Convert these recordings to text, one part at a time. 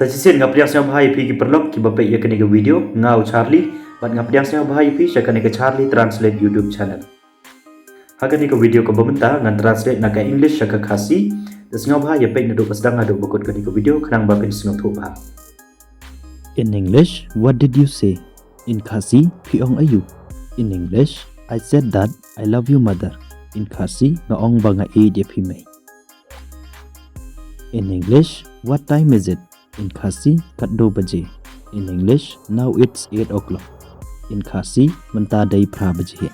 Sajisin ngapriang sa Haei pi ki perlok ki bapai ya kene video ngau Charlie bat ngapriang sa Haei pi sa kene Charlie translate YouTube channel. Hagan ni video ko Mynta ngan translate na ka English sa ka Khasi. Das ngau Haei ya pei na do pasdang adu bukut kene video khnang bapin sngau thu ba. In English, what did you say? In Khasi, phiong ayu. In English, I said that I love you mother. In Khasi, ngaong ba nga ieid ya pi mai. In English, what time is it? In Khasi, Katno baje. In English, now it's 8 o'clock. In Khasi, Mynta day pra baje.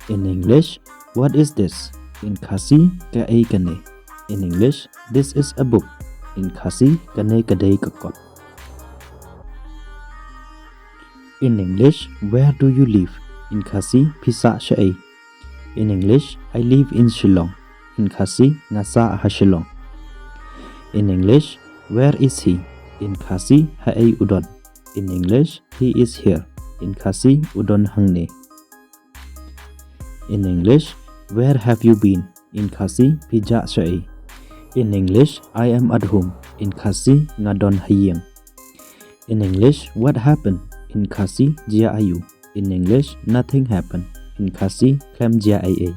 In English, what is this? In Khasi, Kaei Kane. In English, this is a book. In Khasi, Kane kadai kakot. In English, where do you live? In Khasi, pisa shaei. In English, I live in Shillong. In Khasi, ngasa shillong. In English, where is he? In Khasi, Haei udon. In English, he is here. In Khasi, udon hangne. In English, where have you been? In Khasi, pija shaei. In English, I am at home. In Khasi, ngadon ïeng. In English, what happened? In Khasi, jia ayu. In English, nothing happened. In Khasi, klem jia ai.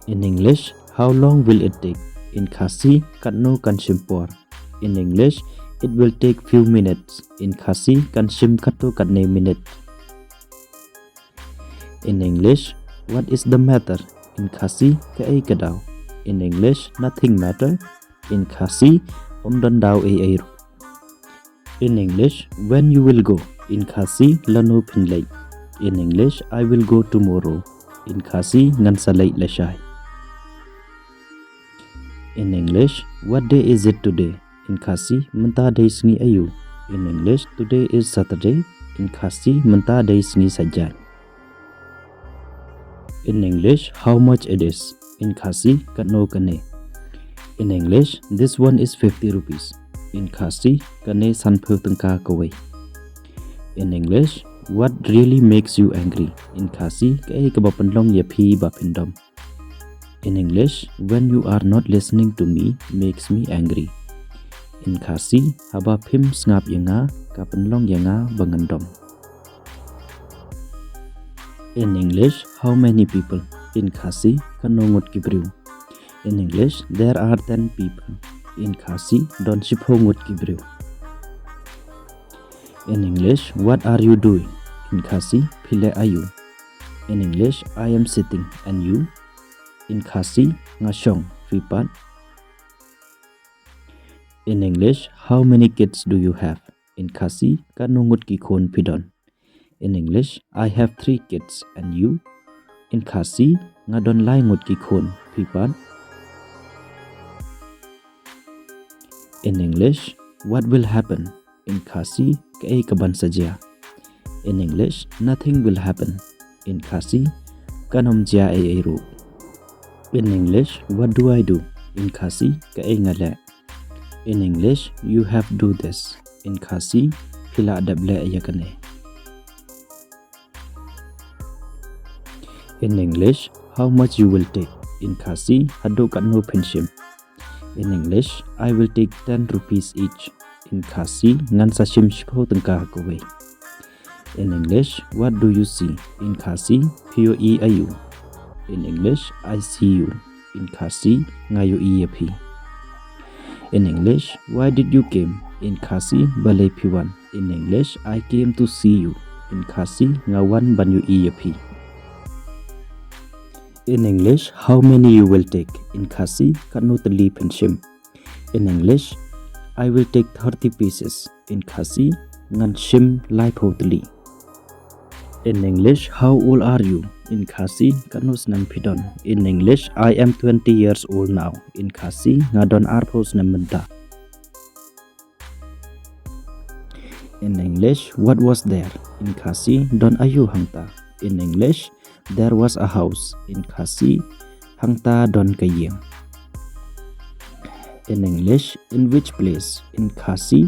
In English, how long will it take? In Khasi, Katno kansimpor. In English, it will take few minutes. In Khasi, kansim kato katne minute. In English, what is the matter? In Khasi, Kaei kadaw. In English, nothing matter. In Khasi, omdan daw ai. In English, when you will go? In Khasi, lano pinlay. In English, I will go tomorrow. In Khasi, ngan salay la shaei. In English, what day is it today? In Khasi, Mynta day sngi ayu. In English, today is Saturday. In Khasi, Mynta day sngi sajay. In English, how much it is? In Khasi, Katno kane. In English, this one is 50 rupees. In Khasi, kane sanpeu tengka kawai. In English, what really makes you angry? In Khasi, Kaei kabapanlong ya pi bapindom. In English, when you are not listening to me makes me angry. In Khasi, haba pim ngap yanga kapanlong yanga bangandom. In English, how many people? In Khasi, kanongot kibriu. In English, there are 10 people. In Khasi, don siphongot kibriu. In English, what are you doing? In Khasi, phile ayu. In English, I am sitting. And you? In Khasi, ngasong vipat. In English, how many kids do you have? In Khasi, kanungut ki khon pidon. In English, I have 3 kids. And you? In Khasi, ngadon lai ngut ki khon vipat. In English, what will happen? In Khasi, Kaei kaban saja. In English, nothing will happen. In Khasi, kanom jia ai ru. In English, what do I do? In Khasi, Kaei ngale. In English, you have do this. In Khasi, pila adable ayakane. In English, how much you will take? In Khasi, hado Katno penshim. In English, I will take 10 rupees each. In Khasi, ngan sashim shpo tengka kawai. In English, what do you see? In Khasi, pio I ayu. In English, I see you. In Khasi, ngayo iyapi. In English, why did you came? In Khasi, balay piwan. In English, I came to see you. In Khasi, ngawan banyo iyapi. In English, how many you will take? In Khasi, Katno tali penshim. In English, I will take 30 pieces. In Khasi, ngan shim lai tali. In English, how old are you? In Khasi, Katnos nam pidon. In English, I am 20 years old now. In Khasi, ngadon arpos nam Mynta. In English, what was there? In Khasi, don ayu hangta. In English, there was a house. In Khasi, hangta don ïeng. In English, in which place? In Khasi,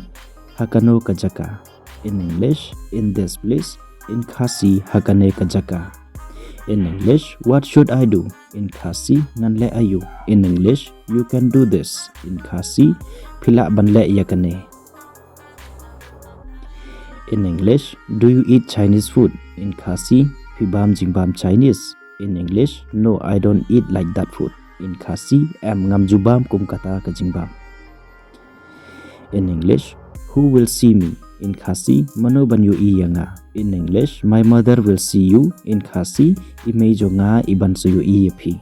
hakano kajaka. In English, in this place. In Khasi, hakane kajaka. In English, what should I do? In Khasi, ngan le ayu. In English, you can do this. In Khasi, phila ban le yakane. In English, do you eat Chinese food? In Khasi, phibam jingbam Chinese. In English, no, I don't eat like that food. In Khasi, em ngam jubam kum kata ka jingbam. In English, who will see me? In Khasi, mano ban yu iyanga. In English, my mother will see you. In Khasi, imejo nga iban so yu iyapi.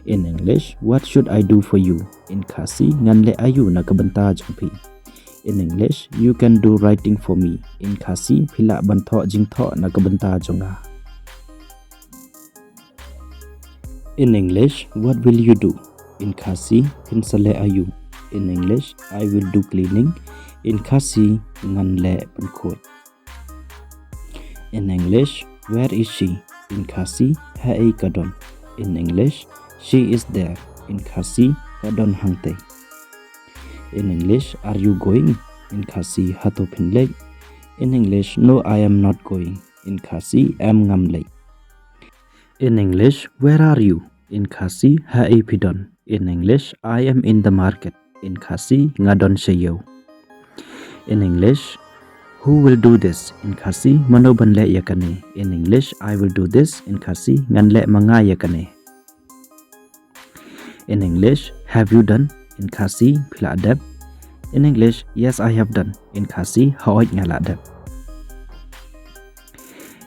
In English, what should I do for you? In Khasi, ngan le ayu na kabanta jangpi. In English, you can do writing for me. In Khasi, phila ban tho jing tho na kabanta jonga. In English, what will you do? In Khasi, pinsale ayu. In English, I will do cleaning. In Khasi, ngan le pankot. In English, where is she? In Khasi, Haei kadon. In English, she is there. In Khasi, kadon hangte. In English, are you going? In Khasi, hato pinleg. In English, no, I am not going. In Khasi, am ngam lek. In English, where are you? In Khasi, Haei pidon. In English, I am in the market. In Khasi, ngadon shayo. In English, who will do this? In Khasi, mano ban le yakane. In English, I will do this. In Khasi, ngan le manga yakane. In English, have you done? In Khasi, phila adab. In English, yes, I have done. In Khasi, haoy ngala adab.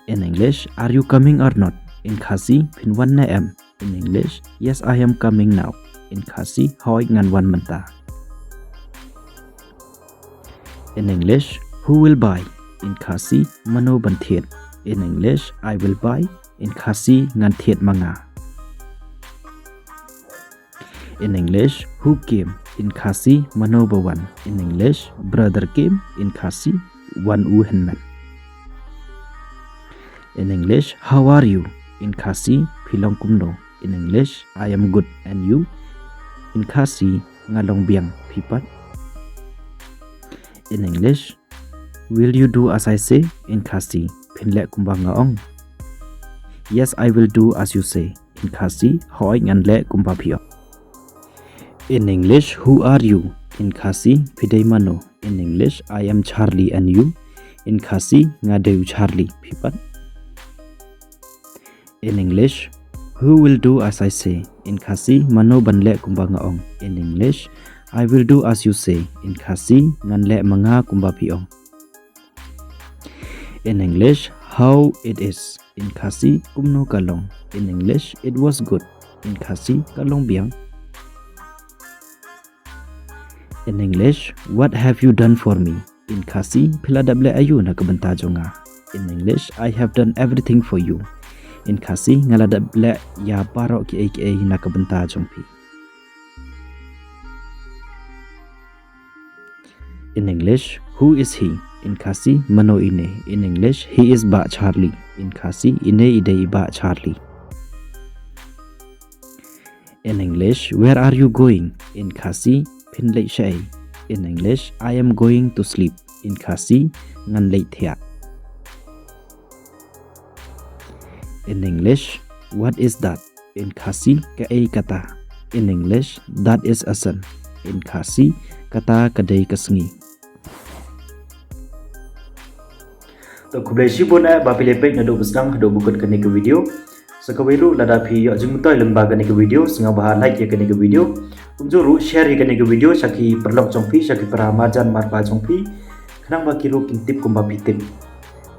In English, are you coming or not? In Khasi, phin wan na am. In English, yes, I am coming now. In Khasi, haoy ngan wan Mynta. In English, who will buy? In Khasi, mano ban thiet. In English, I will buy. In Khasi, ngan thiet manga. In English, who came? In Khasi, mano bawan. In English, brother came. In Khasi, wan u henman. In English, how are you? In Khasi, philong kumno. In English, I am good. And you? In Khasi, ngalong biang pipat. In English, will you do as I say? In Khasi, phinle kumbang ngaong. Yes, I will do as you say. In Khasi, hoy ngan le kumbapio. In English, who are you? In Khasi, pidei mano. In English, I am Charlie and you? In Khasi, ngadeu Charlie pipat. In English, who will do as I say? In Khasi, mano ban le kumbang ngaong. In English, I will do as you say. In Khasi, ngan le manga kumbapiong. In English, how it is. In Khasi, kumno kalong. In English, it was good. In Khasi, kalong biang. In English, what have you done for me? In Khasi, piladable ayu na kabanta jonga. In English, I have done everything for you. In Khasi, ngaladable ya paro ki aka na kabanta jongpi. In English, who is he? In Khasi, mano ine. In English, he is ba Charlie. In Khasi, ine idei ba Charlie. In English, where are you going? In Khasi, phinle shaei. In English, I am going to sleep. In Khasi, ngan lei thia. In English, what is that? In Khasi, Kaei kata. In English, that is a sun. In Khasi, kata kadai kasngi. To kublai shibun bapile peit na do besang do bukut kani ke video. Sakawiru lada phi yo jing toy lembaga ni ke video singa baha like ya kani ke video. Umjuru share kani ke video saki perlok jongpi saki para majan marpa jongpi. Khnang ba kilo kintip kumba pitip.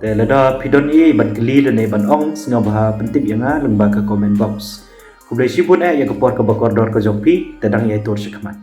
Te lada pidon ban keli le ban ong singa baha pentip yanga lembaga comment box. Kublai shibun ya ke por ke bakor dor ke jongpi tedang ya tur shikmat.